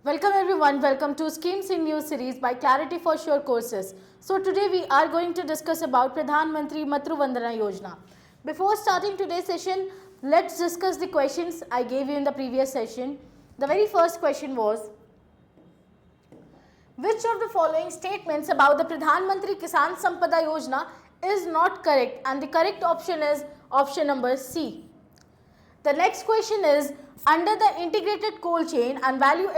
Welcome everyone, welcome to Schemes in News series by Clarity for Sure courses. So today we are going to discuss about Pradhan Mantri Matru Vandana Yojana. Before starting today's session, let's discuss the questions I gave you in the previous session. The very first question was, which of the following statements about the Pradhan Mantri Kisan Sampada Yojana is not correct? And the correct option is option number C. The next question is, under the integrated cold chain and value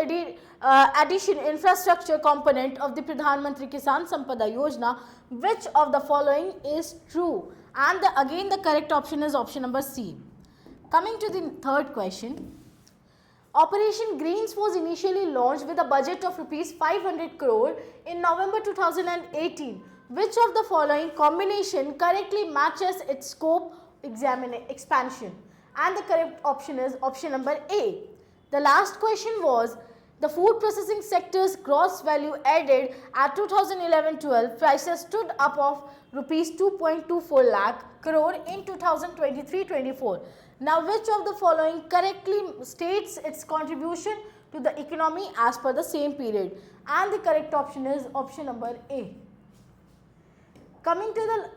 addition infrastructure component of the Pradhan Mantri Kisan Sampada Yojana, which of the following is true? And again the correct option is option number C. Coming to the third question, Operation Greens was initially launched with a budget of rupees 500 crore in November 2018. Which of the following combination correctly matches its scope expansion? And the correct option is option number A. The last question was, the food processing sector's gross value added at 2011-12 prices stood up of rupees 2.24 lakh crore in 2023-24. Now, which of the following correctly states its contribution to the economy as per the same period? And the correct option is option number A. Coming to the,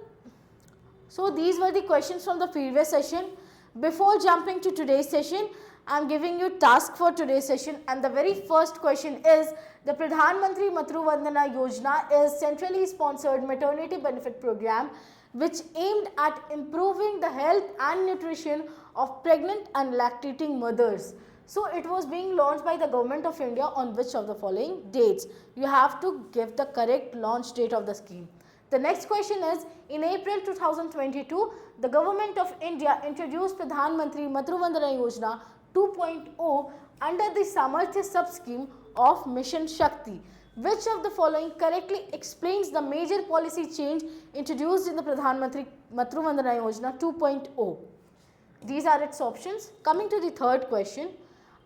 so these were the questions from the previous session. Before jumping to today's session, I am giving you task for today's session, and the very first question is, the Pradhan Mantri Matru Vandana Yojana is centrally sponsored maternity benefit program which aimed at improving the health and nutrition of pregnant and lactating mothers. So it was being launched by the Government of India on which of the following dates? You have to give the correct launch date of the scheme. The next question is, in April 2022, the Government of India introduced Pradhan Mantri Matru Vandana Yojana 2.0 under the Samarthya sub-scheme of Mission Shakti. Which of the following correctly explains the major policy change introduced in the Pradhan Mantri Matru Vandana Yojana 2.0? These are its options. Coming to the third question,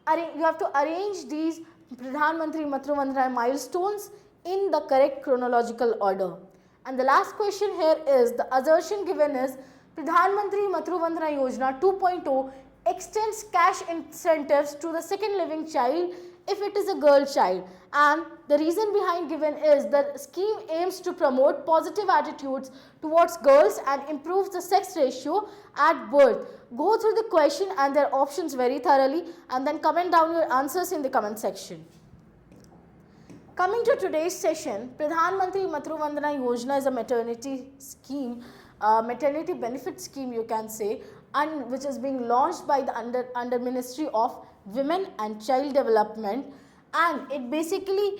you have to arrange these Pradhan Mantri Matru Vandana milestones in the correct chronological order. And the last question here is, the assertion given is, Pradhan Mantri Matru Vandana Yojana 2.0 extends cash incentives to the second living child if it is a girl child, and the reason behind given is the scheme aims to promote positive attitudes towards girls and improves the sex ratio at birth. Go through the question and their options very thoroughly and then comment down your answers in the comment section. Coming to today's session, Pradhan Mantri Matru Vandana Yojana is a maternity scheme, maternity benefit scheme you can say, and which is being launched by the under Ministry of Women and Child Development, and it basically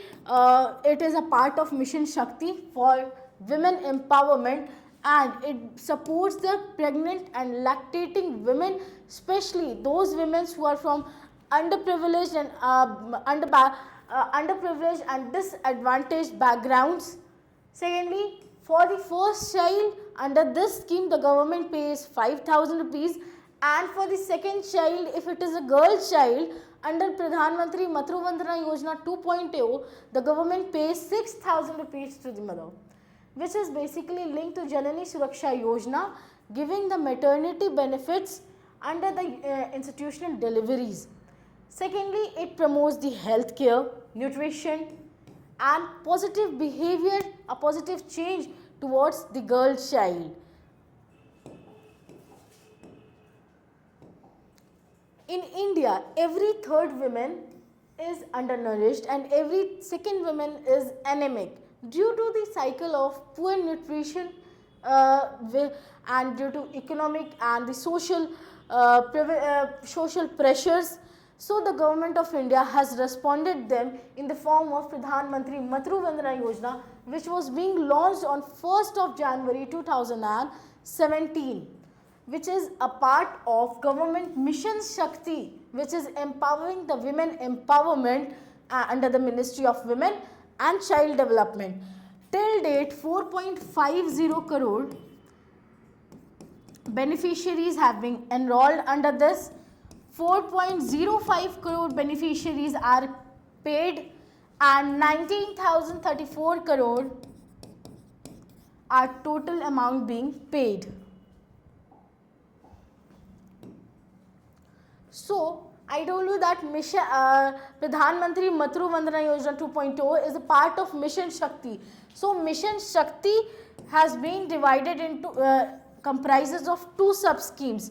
it is a part of Mission Shakti for women empowerment, and it supports the pregnant and lactating women, especially those women who are from underprivileged and underprivileged and disadvantaged backgrounds. Secondly, for the first child under this scheme, the government pays 5,000 rupees, and for the second child, if it is a girl child, under Pradhan Mantri Matru Vandana Yojana 2.0, the government pays 6,000 rupees to the mother, which is basically linked to Janani Suraksha Yojana, giving the maternity benefits under the institutional deliveries. Secondly, it promotes the health care, nutrition and positive behavior, a positive change towards the girl child. In India, every third woman is undernourished and every second woman is anemic due to the cycle of poor nutrition and due to economic and the social pressures. So the Government of India has responded them in the form of Pradhan Mantri Matru Vandana Yojana, which was being launched on 1st of January 2017, which is a part of Government Mission Shakti, which is empowering the women empowerment under the Ministry of Women and Child Development. Till date, 4.50 crore beneficiaries have been enrolled under this. 4.05 crore beneficiaries are paid and 19,034 crore are total amount being paid. So I told you that Pradhan Mantri Matru Vandana Yojana 2.0 is a part of Mission Shakti. So Mission Shakti has been divided into comprises of two sub schemes,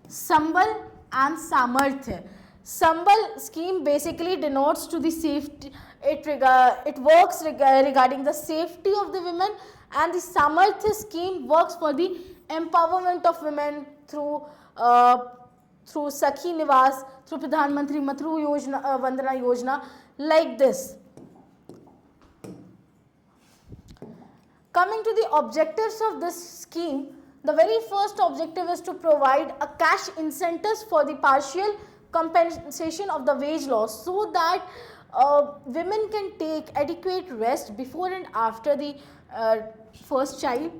Sambal and Samarthya. Sambal scheme basically denotes to the safety. It works regarding the safety of the women, and the Samarthya scheme works for the empowerment of women through Sakhi Nivas, through Pradhan Mantri Matru Vandana Yojana, like this. Coming to the objectives of this scheme, the very first objective is to provide a cash incentives for the partial compensation of the wage loss, so that women can take adequate rest before and after the first child.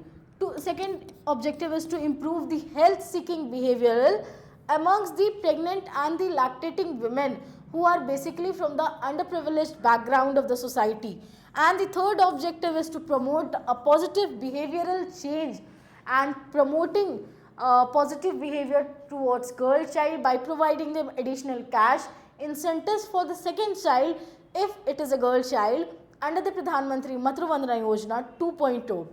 Second objective is to improve the health seeking behavioral amongst the pregnant and the lactating women who are basically from the underprivileged background of the society. And the third objective is to promote a positive behavioral change and promoting positive behavior towards girl child by providing them additional cash incentives for the second child if it is a girl child under the Pradhan Mantri Matru Vandana Yojana 2.0.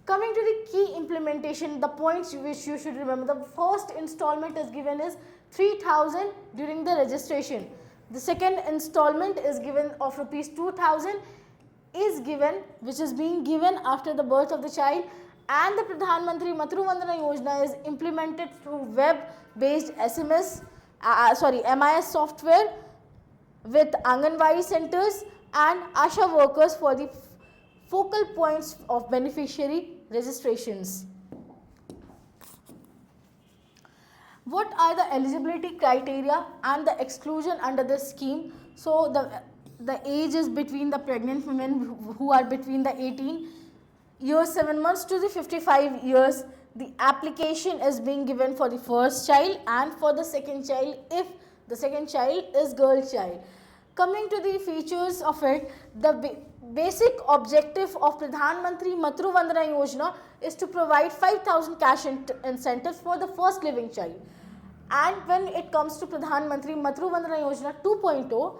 Coming to the key implementation, the points which you should remember, the first installment is given is 3,000 during the registration. The second installment is given of rupees 2,000 is given, which is being given after the birth of the child, and the Pradhan Mantri Matru Vandana Yojana is implemented through web-based MIS software with Anganwadi centers and Asha workers for the focal points of beneficiary registrations. What are the eligibility criteria and the exclusion under this scheme? So the age is between the pregnant women who are between the 18 years 7 months to the 55 years. The application is being given for the first child and for the second child if the second child is girl child. Coming to the features of it, the basic objective of Pradhan Mantri Matru Vandana Yojana is to provide 5,000 cash incentives for the first living child. And when it comes to Pradhan Mantri Matru Vandana Yojana 2.0,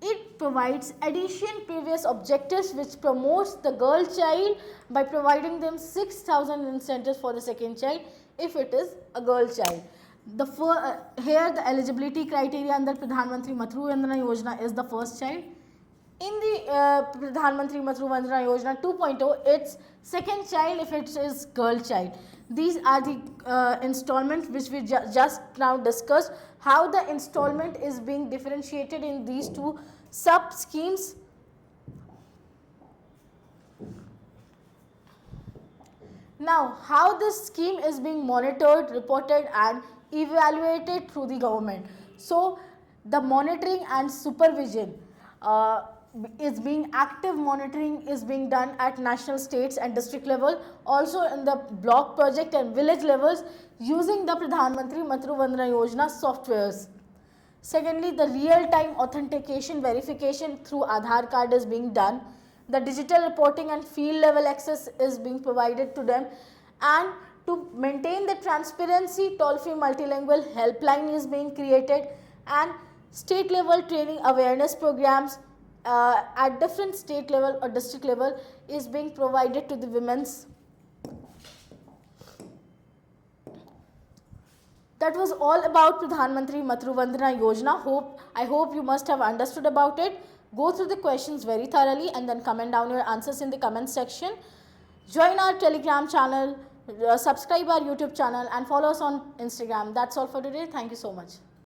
it provides addition previous objectives which promotes the girl child by providing them 6,000 incentives for the second child if it is a girl child. Here the eligibility criteria under Pradhan Mantri Matru Vandana Yojana is the first child. In the Pradhan Mantri Matru Vandana Yojana 2.0, it's second child if it is girl child. These are the installments which we just now discussed, how the installment is being differentiated in these two sub schemes. Now, how this scheme is being monitored, reported and evaluated through the government. So, the monitoring and supervision is being active monitoring is being done at national, states and district level, also in the block, project and village levels using the Pradhan Mantri Matru Vandana Yojana softwares. Secondly, the real-time authentication verification through Aadhaar card is being done. The digital reporting and field level access is being provided to them, and to maintain the transparency, toll-free multilingual helpline is being created, and state level training awareness programs at different state level or district level is being provided to the women's. That was all about Pradhan Mantri Matru Vandana Yojana. I hope you must have understood about it. Go through the questions very thoroughly and then comment down your answers in the comment section. Join our Telegram channel, subscribe our YouTube channel and follow us on Instagram. That's all for today. Thank you so much.